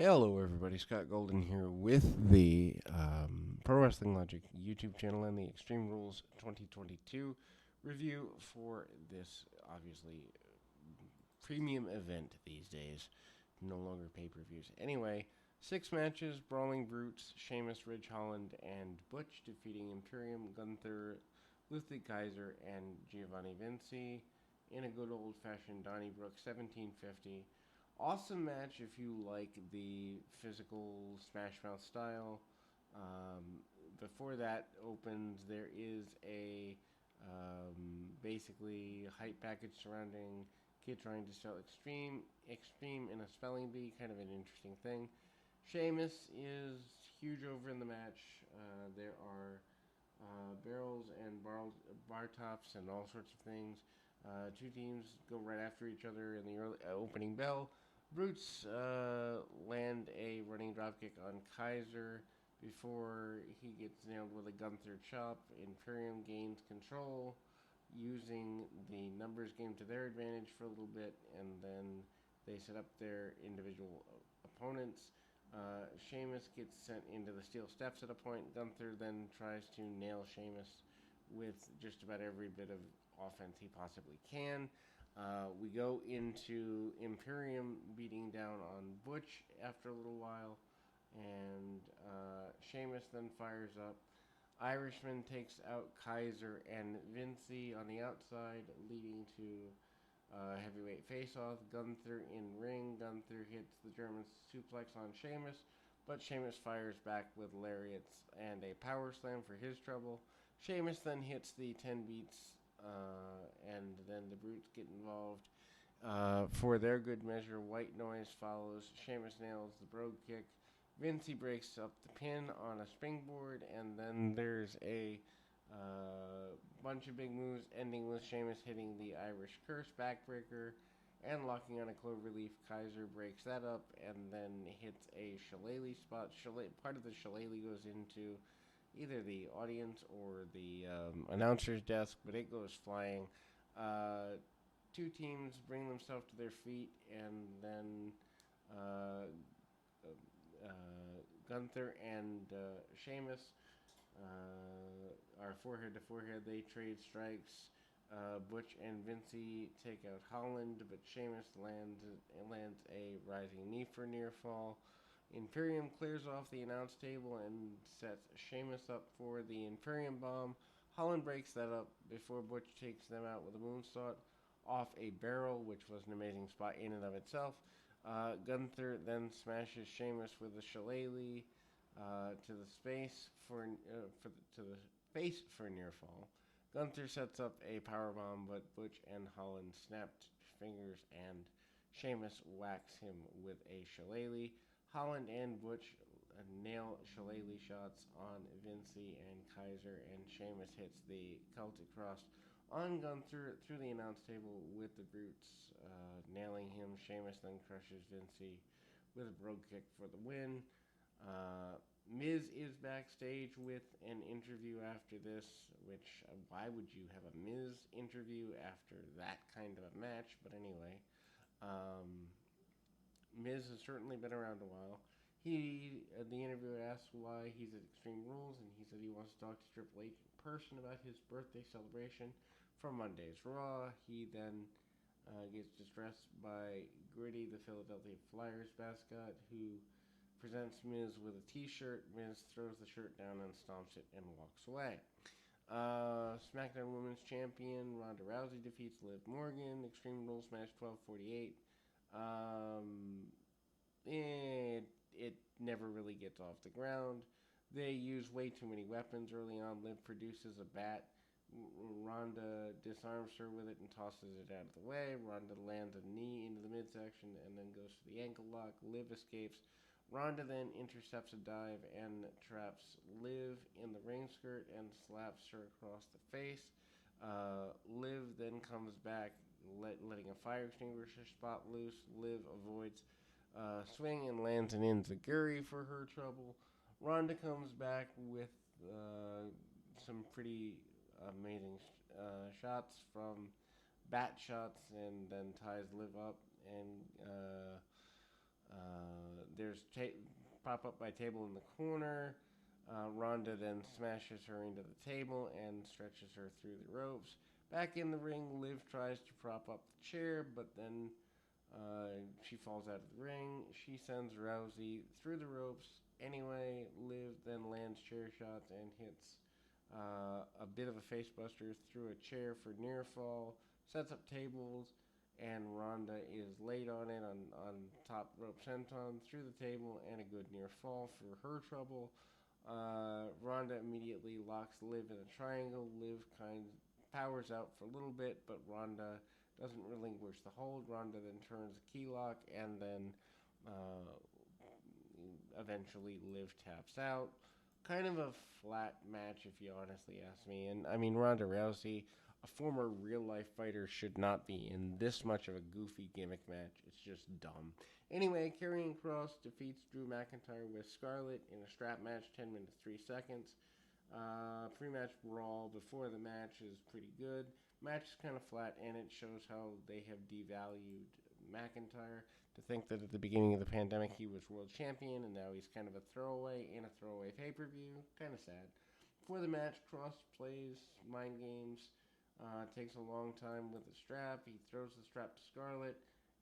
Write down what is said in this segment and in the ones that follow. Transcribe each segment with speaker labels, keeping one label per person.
Speaker 1: Hello, everybody. Scott Golden here with the Pro Wrestling Logic YouTube channel and the Extreme Rules 2022 review for this, obviously, premium event these days. No longer pay-per-views. Anyway, 6 matches, Brawling Brutes, Sheamus, Ridge Holland, and Butch defeating Imperium, Gunther, Ludwig Kaiser, and Giovanni Vinci in a good old-fashioned Donnybrook 1750. Awesome match if you like the physical Smash Mouth style. Before that opens, there is a basically hype package surrounding Kid trying to sell extreme in a spelling bee, kind of an interesting thing. Sheamus is huge over in the match. There are barrels and bar tops and all sorts of things. Two teams go right after each other in the opening bell. Brutes land a running dropkick on Kaiser before he gets nailed with a Gunther chop. Imperium gains control using the numbers game to their advantage for a little bit, and then they set up their individual opponents. Sheamus gets sent into the steel steps at a point. Gunther then tries to nail Sheamus with just about every bit of offense he possibly can. We go into Imperium beating down on Butch after a little while, and Sheamus then fires up. Irishman takes out Kaiser and Vinci on the outside, leading to heavyweight face-off. Gunther in ring. Gunther hits the German suplex on Sheamus, but Sheamus fires back with lariats and a power slam for his trouble. Sheamus then hits the 10 beats, and then the Brutes get involved. For their good measure, White Noise follows. Sheamus nails the brogue kick. Vinci breaks up the pin on a springboard, and then there's a bunch of big moves, ending with Sheamus hitting the Irish Curse backbreaker and locking on a cloverleaf. Kaiser breaks that up and then hits a shillelagh spot. Part of the shillelagh goes into either the audience or the announcer's desk, but it goes flying. Two teams bring themselves to their feet, and then Gunther and Sheamus are forehead to forehead. They trade strikes. Butch and Vinci take out Holland, but Sheamus lands a rising knee for near fall. Imperium clears off the announce table and sets Sheamus up for the Imperium bomb. Holland breaks that up before Butch takes them out with a moonsault off a barrel, which was an amazing spot in and of itself. Gunther then smashes Sheamus with a shillelagh to the face for near fall. Gunther sets up a powerbomb, but Butch and Holland snapped fingers, and Sheamus whacks him with a shillelagh. Holland and Butch nail shillelagh shots on Vinci and Kaiser, and Sheamus hits the Celtic Cross on Gunther through the announce table with the Brutes nailing him. Sheamus then crushes Vinci with a brogue kick for the win. Miz is backstage with an interview after this, which, why would you have a Miz interview after that kind of a match? But anyway, Miz has certainly been around a while. The interviewer asked why he's at Extreme Rules, and he said he wants to talk to Triple H in person about his birthday celebration for Monday's Raw. He then gets distressed by Gritty, the Philadelphia Flyers mascot, who presents Miz with a t-shirt. Miz throws the shirt down and stomps it and walks away. SmackDown Women's Champion Ronda Rousey defeats Liv Morgan. Extreme Rules match 12:48. It never really gets off the ground. They use way too many weapons early on. Liv produces a bat. Ronda disarms her with it and tosses it out of the way. Ronda lands a knee into the midsection and then goes to the ankle lock. Liv escapes. Ronda then intercepts a dive and traps Liv in the ring skirt and slaps her across the face. Liv then comes back, letting a fire extinguisher spot loose. Liv avoids swing and lands an enziguri for her trouble. Ronda comes back with some pretty amazing shots from bat shots, and then ties Liv up and There's pop up by table in the corner. Ronda then smashes her into the table and stretches her through the ropes. Back in the ring, Liv tries to prop up the chair, but then she falls out of the ring. She sends Rousey through the ropes. Anyway, Liv then lands chair shots and hits a bit of a facebuster through a chair for near fall. Sets up tables, and Ronda is laid on it on top rope senton through the table and a good near fall for her trouble. Ronda immediately locks Liv in a triangle. Liv kind of powers out for a little bit, but Ronda doesn't relinquish the hold. Ronda then turns a key lock, and then uh, eventually Liv taps out. Kind of a flat match, if you honestly ask me. And I mean, Ronda Rousey, a former real life fighter, should not be in this much of a goofy gimmick match. It's just dumb. Anyway, Karrion Kross defeats Drew McIntyre with Scarlett in a strap match, 10 minutes, 3 seconds. Pre-match brawl before the match is pretty good. Match is kind of flat, and it shows how they have devalued McIntyre. To think that at the beginning of the pandemic he was world champion, and now he's kind of a throwaway in a throwaway pay-per-view. Kind of sad. Before the match, Kross plays mind games. Takes a long time with the strap. He throws the strap to Scarlett,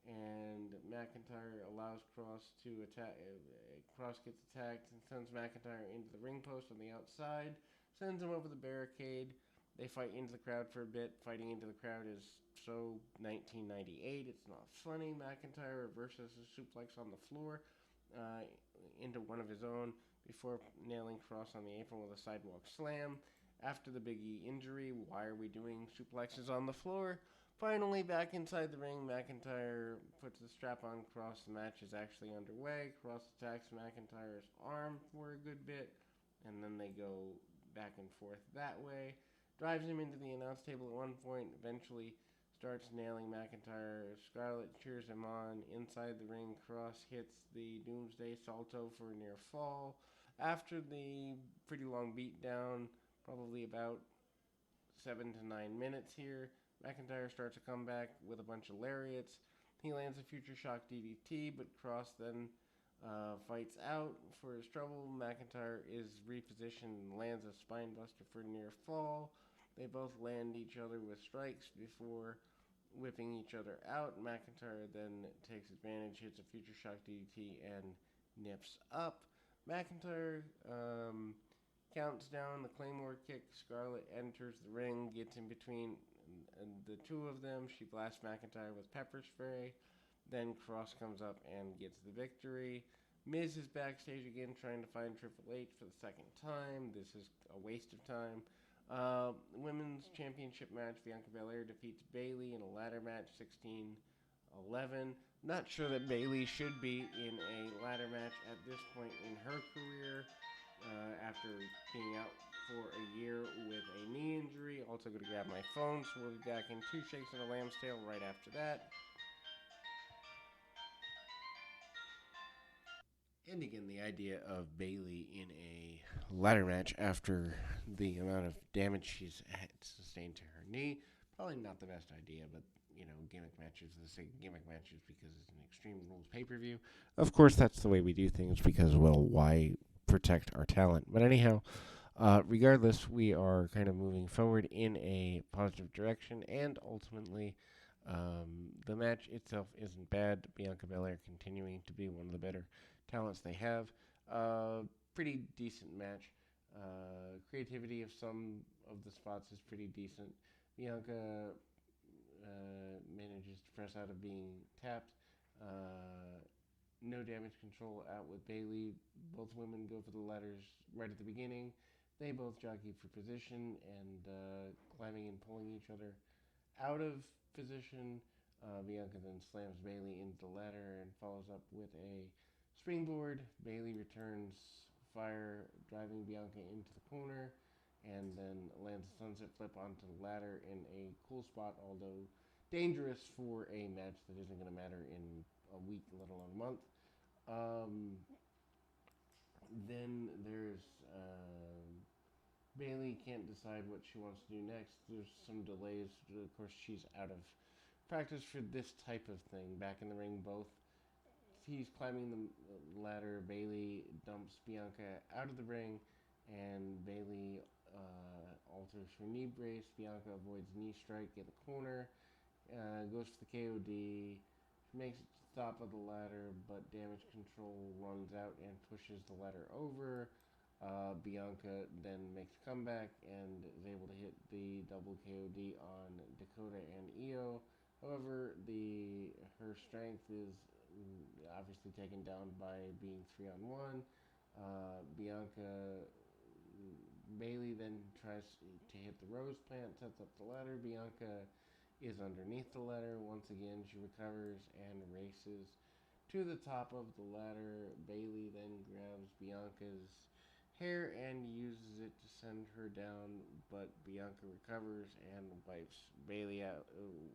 Speaker 1: and McIntyre allows Kross to attack. Kross gets attacked and sends McIntyre into the ring post on the outside. Sends him over the barricade. They fight into the crowd for a bit. Fighting into the crowd is so 1998. It's not funny. McIntyre reverses a suplex on the floor into one of his own before nailing Kross on the apron with a sidewalk slam. After the Big E injury, why are we doing suplexes on the floor? Finally, back inside the ring, McIntyre puts the strap on Kross. The match is actually underway. Kross attacks McIntyre's arm for a good bit, and then they go back and forth that way. Drives him into the announce table at one point, eventually starts nailing McIntyre. Scarlett cheers him on. Inside the ring, Kross hits the Doomsday Salto for a near fall. After the pretty long beatdown, probably about 7 to 9 minutes here, McIntyre starts a comeback with a bunch of lariats. He lands a Future Shock DDT, but Kross then fights out for his trouble. McIntyre is repositioned and lands a spinebuster for a near fall. They both land each other with strikes before whipping each other out. McIntyre then takes advantage, hits a Future Shock DDT, and nips up. McIntyre counts down the Claymore kick. Scarlett enters the ring, gets in between the two of them. She blasts McIntyre with pepper spray. Then Kross comes up and gets the victory. Miz is backstage again trying to find Triple H for the second time. This is a waste of time. Women's Championship match, Bianca Belair defeats Bayley in a ladder match, 16-11. Not sure that Bayley should be in a ladder match at this point in her career after being out for a year with a knee injury. Also going to grab my phone, so we'll be back in 2 Shakes and a Lamb's Tail right after that. And again, the idea of Bayley in a ladder match after the amount of damage she's sustained to her knee, probably not the best idea, but, you know, gimmick matches, let's say gimmick matches because it's an Extreme Rules pay-per-view. Of course, that's the way we do things because, well, why protect our talent? But anyhow, regardless, we are kind of moving forward in a positive direction, and ultimately, the match itself isn't bad. Bianca Belair continuing to be one of the better talents they have. Pretty decent match. Creativity of some of the spots is pretty decent. Bianca manages to press out of being tapped. No damage control out with Bayley. Both women go for the ladders right at the beginning. They both jockey for position and climbing and pulling each other out of position. Bianca then slams Bayley into the ladder and follows up with a springboard. Bayley returns fire, driving Bianca into the corner, and then lands a sunset flip onto the ladder in a cool spot, although dangerous for a match that isn't going to matter in a week, let alone a month. Then there's Bayley can't decide what she wants to do next. There's some delays. Of course, she's out of practice for this type of thing. Back in the ring, both he's climbing the ladder. Bailey dumps Bianca out of the ring, and Bailey alters her knee brace. Bianca avoids knee strike in the corner, goes for the KOD. She makes it to the top of the ladder, but Damage Control runs out and pushes the ladder over. Bianca then makes a comeback and is able to hit the double KOD on Dakota and Io. However, her strength is obviously taken down by being 3-on-1. Bianca Bailey then tries to hit the Rose Plant, sets up the ladder. Bianca is underneath the ladder. Once again, she recovers and races to the top of the ladder. Bailey then grabs Bianca's hair and uses it to send her down, but Bianca recovers and wipes Bailey out,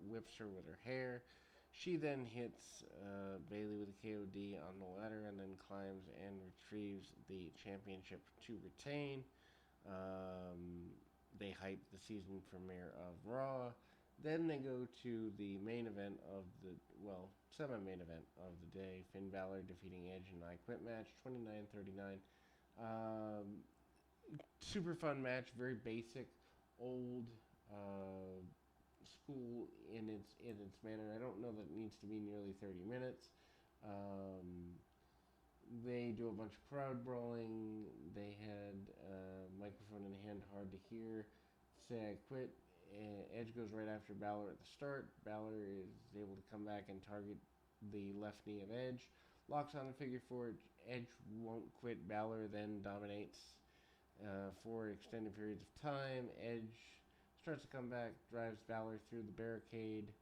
Speaker 1: whips her with her hair. She then hits Bailey with a KOD on the ladder and then climbs and retrieves the championship to retain. They hype the season premiere of Raw. Then they go to the main event of semi-main event of the day. Finn Balor defeating Edge in an I Quit match, 29-39. Super fun match, very basic, old school in its manner. I don't know that it needs to be nearly 30 minutes. They do a bunch of crowd brawling. They had microphone in hand, hard to hear. Say I quit. Edge goes right after Balor at the start. Balor is able to come back and target the left knee of Edge. Locks on a figure four. Edge won't quit. Balor then dominates for extended periods of time. Edge starts to come back, drives Balor through the barricade,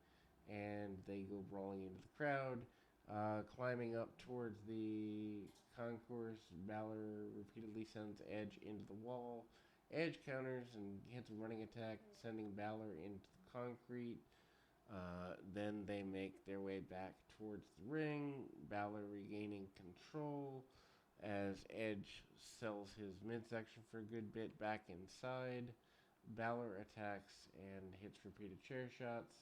Speaker 1: and they go brawling into the crowd. Climbing up towards the concourse, Balor repeatedly sends Edge into the wall. Edge counters and hits a running attack, sending Balor into the concrete. Then they make their way back towards the ring, Balor regaining control as Edge sells his midsection for a good bit back inside. Balor attacks and hits repeated chair shots.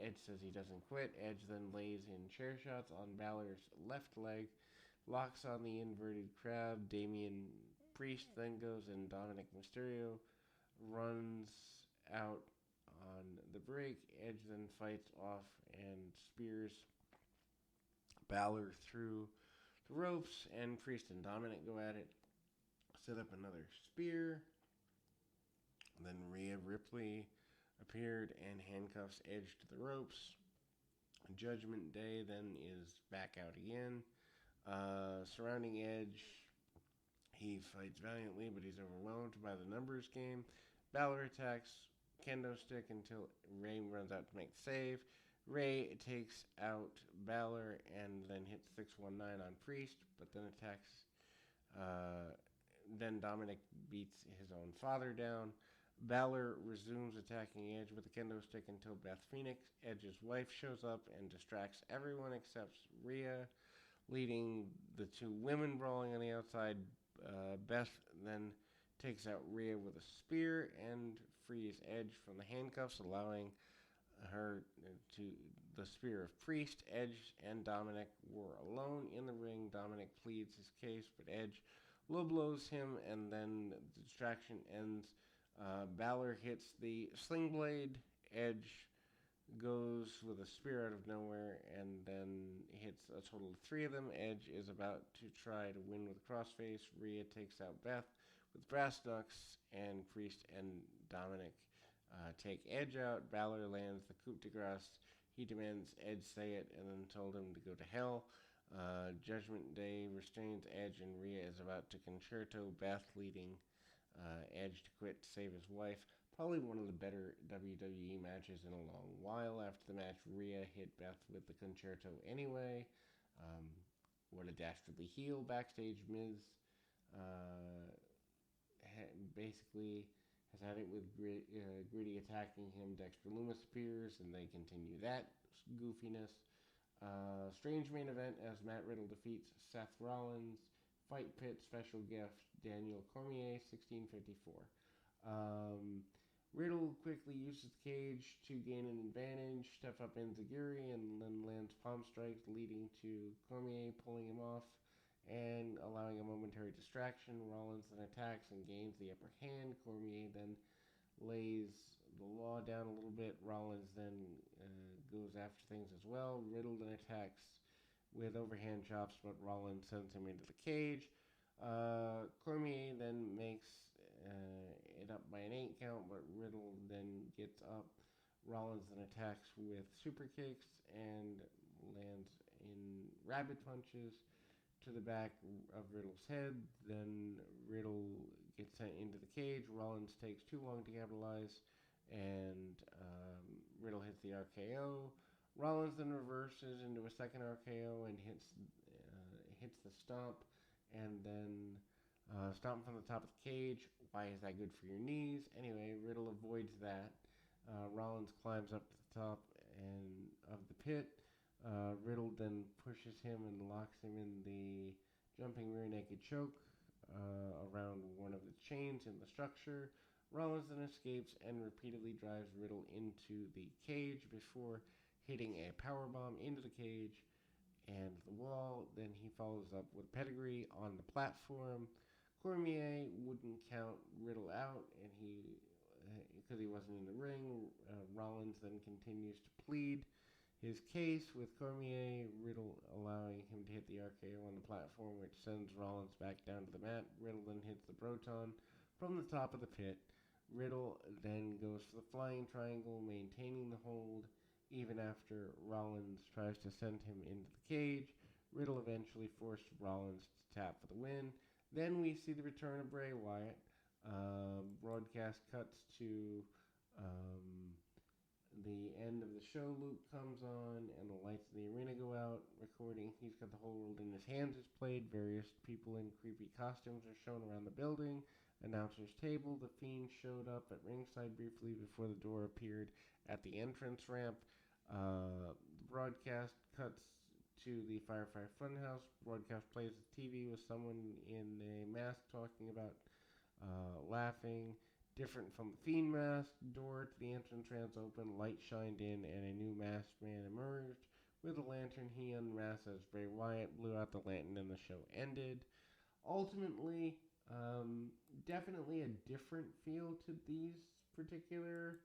Speaker 1: Edge says he doesn't quit. Edge then lays in chair shots on Balor's left leg, locks on the inverted crab. Damian Priest then goes and Dominic Mysterio runs out on the break. Edge then fights off and spears Balor through the ropes, and Priest and Dominic go at it. Set up another spear. Then Rhea Ripley appeared and handcuffs Edge to the ropes. Judgment Day then is back out again. Surrounding Edge, he fights valiantly, but he's overwhelmed by the numbers game. Balor attacks kendo stick until Ray runs out to make the save. Ray takes out Balor and then hits 619 on Priest, but then attacks. Then Dominic beats his own father down. Balor resumes attacking Edge with a kendo stick until Beth Phoenix, Edge's wife, shows up and distracts everyone except Rhea, leading the two women brawling on the outside. Beth then takes out Rhea with a spear and frees Edge from the handcuffs, allowing her to the spear of Priest. Edge and Dominic were alone in the ring. Dominic pleads his case, but Edge low blows him, and then the distraction ends. Balor hits the sling blade. Edge goes with a spear out of nowhere and then hits a total of 3 of them. Edge is about to try to win with a crossface. Rhea takes out Beth with brass knucks, and Priest and Dominic take Edge out. Balor lands the coup de grace. He demands Edge say it and then told him to go to hell. Judgment Day restrains Edge, and Rhea is about to concerto Beth, leading Edge to quit to save his wife. Probably one of the better WWE matches in a long while. After the match, Rhea hit Beth with the concerto anyway. What a dastardly heel. Backstage, Miz basically has had it with Gritty attacking him. Dexter Lumis appears, and they continue that goofiness. Strange main event as Matt Riddle defeats Seth Rollins. Fight Pit special guest Daniel Cormier, 1654. Riddle quickly uses the cage to gain an advantage, step up enziguri, and then lands palm strikes, leading to Cormier pulling him off and allowing a momentary distraction. Rollins then attacks and gains the upper hand. Cormier then lays the law down a little bit. Rollins then goes after things as well. Riddle then attacks with overhand chops, but Rollins sends him into the cage. Cormier then makes it up by an 8 count, but Riddle then gets up. Rollins then attacks with super kicks and lands in rabbit punches to the back of Riddle's head. Then Riddle gets sent into the cage. Rollins takes too long to capitalize, and Riddle hits the RKO. Rollins then reverses into a second RKO and hits the stomp, and then stomp from the top of the cage. Why is that good for your knees? Anyway, Riddle avoids that. Rollins climbs up to the top of the pit. Riddle then pushes him and locks him in the jumping rear naked choke around one of the chains in the structure. Rollins then escapes and repeatedly drives Riddle into the cage before hitting a powerbomb into the cage and the wall. Then he follows up with pedigree on the platform. Cormier wouldn't count Riddle out, and because he wasn't in the ring. Rollins then continues to plead his case with Cormier. Riddle allowing him to hit the RKO on the platform, which sends Rollins back down to the mat. Riddle then hits the Broton from the top of the pit. Riddle then goes for the flying triangle, maintaining the hold even after Rollins tries to send him into the cage. Riddle eventually forced Rollins to tap for the win. Then we see the return of Bray Wyatt. Broadcast cuts to the end of the show. Loop comes on, and the lights in the arena go out. Recording, he's got the whole world in his hands is played. Various people in creepy costumes are shown around the building. Announcer's table. The Fiend showed up at ringside briefly before the door appeared at the entrance ramp. The broadcast cuts to the Firefly Funhouse. Broadcast plays the TV with someone in a mask talking about laughing. Different from the Fiend mask. Door to the entrance ramps open. Light shined in, and a new masked man emerged. With a lantern, he unmasked as Bray Wyatt, blew out the lantern, and the show ended. Ultimately, definitely a different feel to these particular,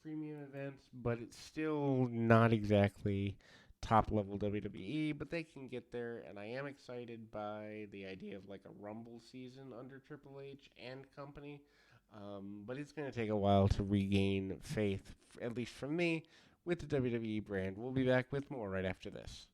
Speaker 1: premium events, but it's still not exactly top-level WWE, but they can get there, and I am excited by the idea of like a Rumble season under Triple H and company, but it's going to take a while to regain faith, at least from me, with the WWE brand. We'll be back with more right after this.